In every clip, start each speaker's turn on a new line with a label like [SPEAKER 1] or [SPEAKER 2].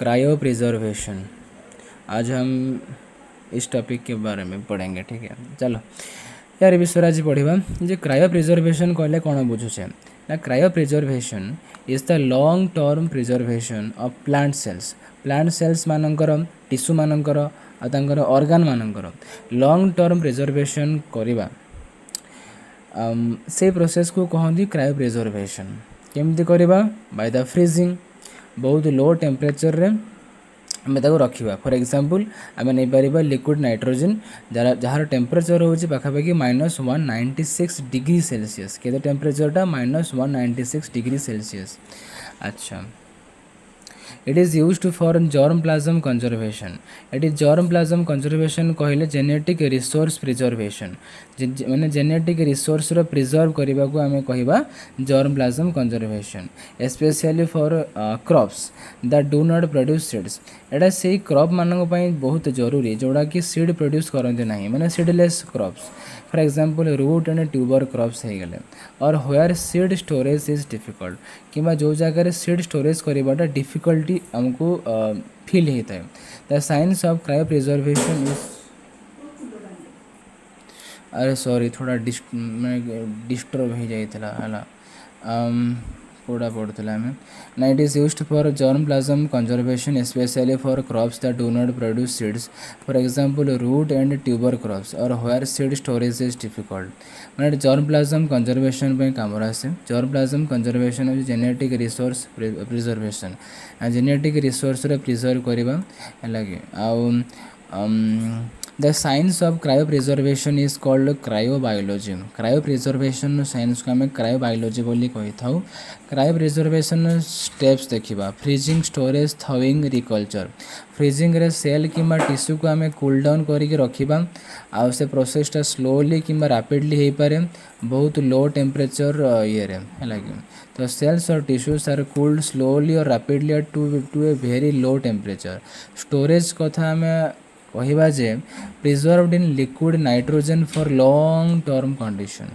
[SPEAKER 1] Cryo preservation. आज हम इस टॉपिक के बारे में पढ़ेंगे, ठीक है। चलो यार विषय आज पढ़ा जे क्रायो प्रिजर्वेशन कहले कौन बुझुचे ना। Cryo preservation is the long term preservation of plant cells मानकर टिश्यू मानकर ऑर्गन मानकर लॉन्ग टर्म प्रिजर्वेशन करवा से प्रोसेस को कहते क्रायो प्रिजर्वेशन। केमती करवा बाय द फ्रीजिंग, बहुत लो टेम्परेचर रे आम रखा। फॉर एग्जांपल आम नहीं पार लिक्विड नाइट्रोजन जार टेम्परेचर हो पाखापाखि -196 डिग्री सेल्सियस। के टेम्परेचरटा -196 डिग्री सेल्सियस। अच्छा, it is used for germ plasm conservation. It is germ plasm conservation कहले जेनेटिक रिसोर्स प्रिजर्वेशन, माने जेनेटिक रिसोर्स रो प्रिजर्व करने को आम कहवा germ plasm conservation. Specially for crops that do not produce seeds. एटा से crop मानक बहुत जरूरी जोड़ा कि सीड प्रोड्यूस करते ना, माने seedless crops. For example root and tuber crops हो गले, और where seed storage is difficult, कि जो जगह सीड स्टोरेज करवाटा डिफिकल्टी आमको फील होता है। The science of cryo preservation is, अरे सॉरी थोड़ा डिस्टर्ब हो जाता है पूरा पढ़ुला आम ना। It is used for germ plasm conservation specially for crops that do not produce seeds. For example root and tuber crops और where seed storage is difficult. मैंने जर्म प्लाज्म कंजर्वेशन पे काम आसे। जर्म प्लाज्म कंजर्वेशन हो genetic resource preservation, genetic resource preserve करवा लगे। The science of cryo preservation is called cryobiology. Cryo preservation science को आम क्रायोबायोलॉजी बोली कही था। क्रायो प्रिजर्वेशन स्टेप्स देखा, freezing, storage, thawing, reculture. Freezing रे सेल कि टिश्यू को आम कूल डाउन करके रखा, आउ से प्रोसेसटा स्लोली कि रैपिडली हो पारे बहुत लो टेम्परेचर ये लगे। तो सेल्स और टिश्यूज आर कूल्ड स्लोली और rapidly to a very low temperature. Storage कथा आम कहवा जे preserved in liquid nitrogen for long term condition.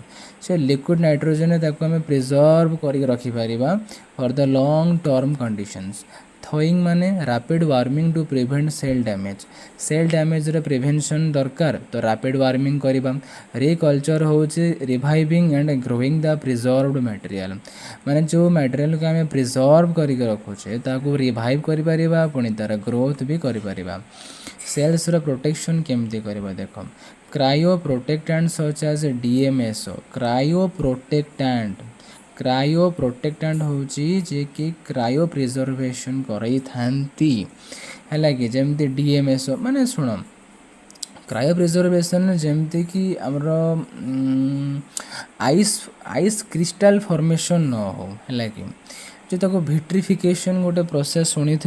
[SPEAKER 1] से लिक्विड नाइट्रोजन आम प्रिजर्व करके रखिपर for the long term conditions. Thawing माने rapid warming to prevent cell damage. Cell damage रे प्रिवेंशन दरकार, तो रैपिड वार्मिंग करवा। रिकल्चर होची reviving and growing the preserved material, माने जो मटेरियल को आम प्रिजर्व करके रखुचे ताको रिवाइव करिपरिबा, पुणी तार ग्रोथ भी करिपरिबा। सेल्स रो प्रोटेक्शन केमती करबा देखो, cryoprotectant such as DMSO. Cryoprotectant होची जे कि क्रायो प्रिजर्वेशन करई थांती है कि जेमती डीएमएसओ। माने सुनो क्रायो प्रिजर्वेशन जेमती कि आमर आइस क्रिस्टाल फॉर्मेशन न हो है कि जो तक विट्रिफिकेशन गोटे प्रोसेस शुणी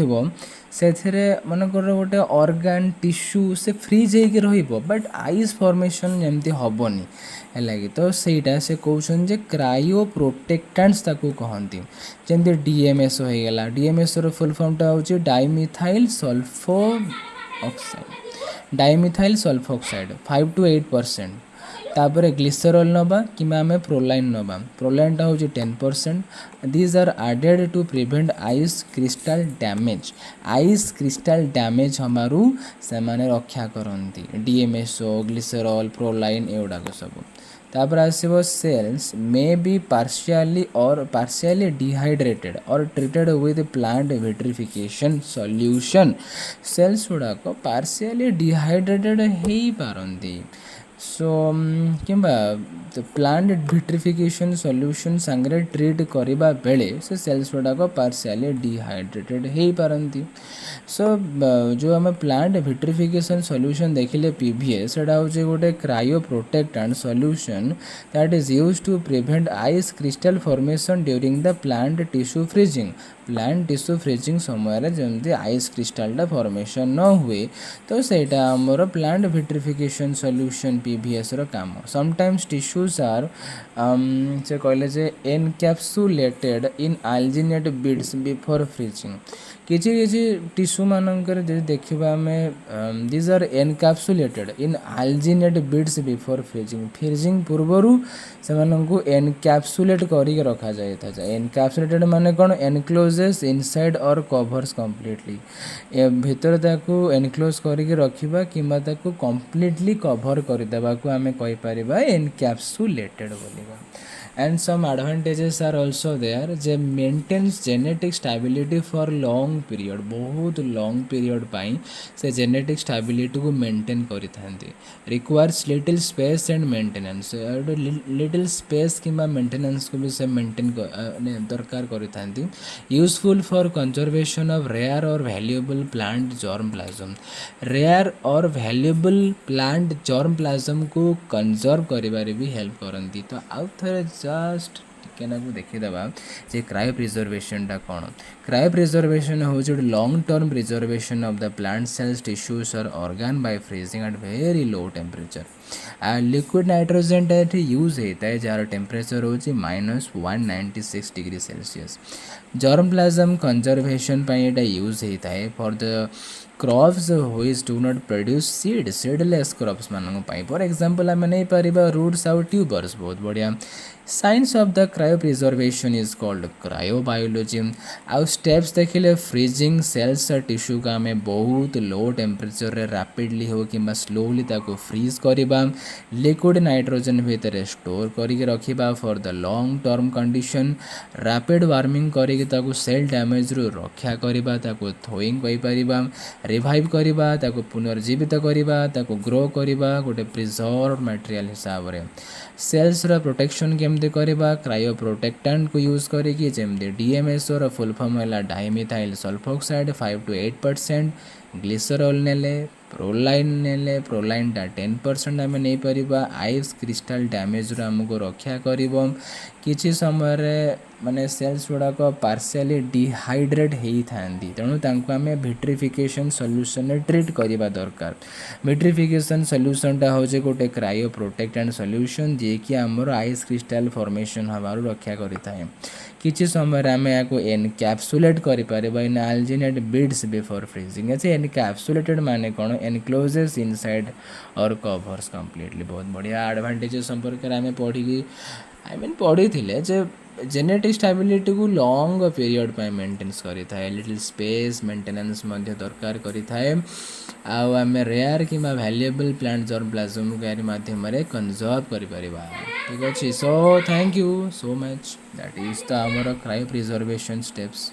[SPEAKER 1] से मनकर गोटे ऑर्गन टिश्यू से फ्रीज होकर रहिबो, बट आइस फॉर्मेशन जमती हेनी है कि। तो सहीटा से कहते जे क्रायो प्रोटेक्टेंट्स ताकू कहती। जमती डीएमएसओ हो गला, डीएमएसओ रो फुल फॉर्मटा होची dimethyl sulpho oxide. Dimethyl sulpho oxide 5 to 8%। तापर ग्लिसरॉल नवा कि आम प्रोलाइन नवा। प्रोलाइनटा हूँ 10%। These are added to prevent ice crystal damage. Ice crystal damage हमारू से माने रक्षा करती डीएमएसओ, ग्लिसरॉल, प्रोलाइन एगुड़ाक सब। तापर आसो cells may be partially dehydrated और treated with plant vitrification solution. Cells गुड़ाक पार्शियली डिहाइड्रेटेड हो पारती। सो किंबा प्लांट विट्रिफिकेशन सॉल्यूशन सांगरे ट्रीट करबा बेले से सेल्स गुड़ाक पार्शियली डिहाइड्रेटेड हो पारती। सो जो आम प्लांट विट्रिफिकेशन सॉल्यूशन देखिले पीवीएस, सेटा होचे गोटे cryoprotectant solution that is used to prevent ice crystal formation during the plant tissue freezing. Plant tissue freezing समय जमती आइस क्रिस्टालटा फॉर्मेशन न हुए, तो सेटा आमर प्लांट विट्रिफिकेशन सॉल्यूशन पीवीएस रो काम। समटाइम्स टिश्यूज आर से कहले जे encapsulated in alginate beads before freezing, किसी किसी टिश्यू मानकर जब देखा आम these are encapsulated in alginate beads before freezing freezing पूर्वर से एनकैप्सुलेट करके रखा जाए था एनकैप्सुलेटेड माने कौन एनक्लोजेस इनसाइड और कवर्स कम्प्लीटली भितर ताकू एनक्लोज करके रखा कि कम्प्लीटली कभर करदेवा को आम कहीपर एनकैप्सुलेटेड बोलिबा and some advantages are also there जे maintains genetic stability for long period बहुत long period पाई से genetic stability को maintain करी थांती requires little space and maintenance little space किंबा maintenance को भी से maintain दरकार करी थांती useful for conservation of rare or valuable plant germplasm rare और valuable plant germplasm को conserve करिबारे भी help करती तो आउ थरे जस्ट टिके नाकू देखीदेवा जे क्रायो प्रिजर्वेशनटा कौन क्रायो प्रिजर्वेशन हूँ गोटे long term preservation of the plant cells tissues और organ by freezing at very low temperature liquid nitrogen ये यूज होता है जार टेम्परेचर हूँ -196 degree Celsius germ plasm conservation use होता है for the crops which do not produce seedless crops मान for example आम नहीं पार रूट्स आउ ट्यूबर्स बहुत बढ़िया science of the cryo preservation is called cryobiology आउ स्टेप्स देखिले फ्रीजिंग सेल्स टिश्यू का आम बहुत लो टेम्परेचर रे रैपिडली हो कि स्लोली ताको फ्रीज करवा लिक्विड नाइट्रोजन भितर स्टोर करके रखा for the long term condition rapid warming करके ताको सेल डैमेज रु रक्षा करवा ताको थ्रोइंग कहीपर रिवाइव करवा ताको पुनर्जीवित करवा ताको ग्रो करवा गोटे प्रिजर्व मटेरियल हिसाब से सेल्स रा प्रोटेक्शन केमती करवा क्रायो प्रोटेक्टेंट को यूज करके जमती डीएमएसओ फुल फॉर्म है डाइमिथाइल सल्फोक्साइड 5 to 8% ग्लिसरॉल नेले प्रोलाइनटा 10% आम नहीं पार आइस क्रिस्टाल डैमेज रू आमको रक्षा कर किसी समय माने सेल्स गुड़ाक पार्शियली डिहाइड्रेट होता तेणु आम विट्रिफिकेशन सॉल्यूशन ट्रीट करवा दरकार विट्रिफिकेशन सॉल्यूशनटा हूँ गोटे क्रायो प्रोटेक्टेंट सॉल्यूशन जी कि आमर आइस क्रिस्टाल फॉर्मेशन हबार रक्षा करें किसी समय आम या एनकैप्सुलेट कर इन आल्जिनेट बिड्स बिफोर फ्रीजिंग अच्छे एनकैप्सुलेटेड माने कौन एनक्लोजेस इनसाइड और कवर्स कम्प्लीटली बहुत बढ़िया एडवांटेजेस संपर्क में आम पढ़ी पढ़ी जे जेनेटिक स्टेबिलिटी को लॉन्ग पीरियड पे मेंटेन्स करें लिटिल स्पेस मेंटेनेंस दरकार करें आम रेयर कि वैल्यूएबल प्लांट जर्म प्लाज्म को माध्यम कंजर्व कर ठीक अच्छे so thank you so much that is the आमर क्रायो प्रिजर्वेशन स्टेप्स।